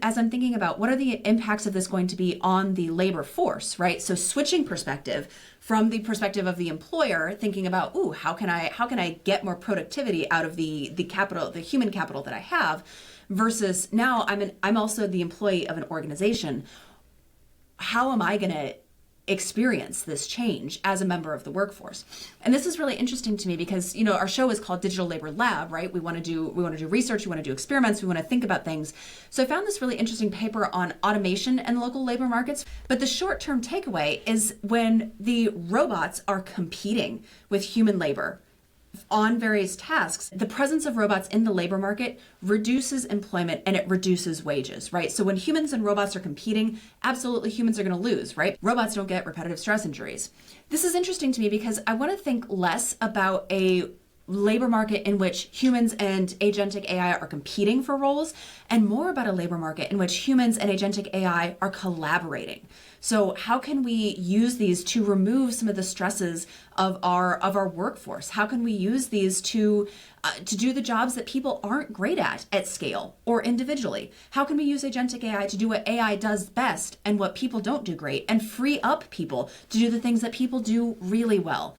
As I'm thinking about what are the impacts of this going to be on the labor force, right? So switching perspective from the perspective of the employer, thinking about, ooh, how can I get more productivity out of the capital, the human capital that I have, versus now I'm also the employee of an organization. How am I going to experience this change as a member of the workforce? And this is really interesting to me because, our show is called Digital Labor Lab, right? We want to do research, we want to do experiments, we want to think about things. So I found this really interesting paper on automation and local labor markets. But the short-term takeaway is when the robots are competing with human labor on various tasks, the presence of robots in the labor market reduces employment and it reduces wages, right? So when humans and robots are competing, absolutely humans are going to lose, right? Robots don't get repetitive stress injuries. This is interesting to me because I want to think less about a labor market in which humans and agentic AI are competing for roles, and more about a labor market in which humans and agentic AI are collaborating. So how can we use these to remove some of the stresses of our workforce? How can we use these to do the jobs that people aren't great at scale or individually? How can we use agentic AI to do what AI does best and what people don't do great, and free up people to do the things that people do really well?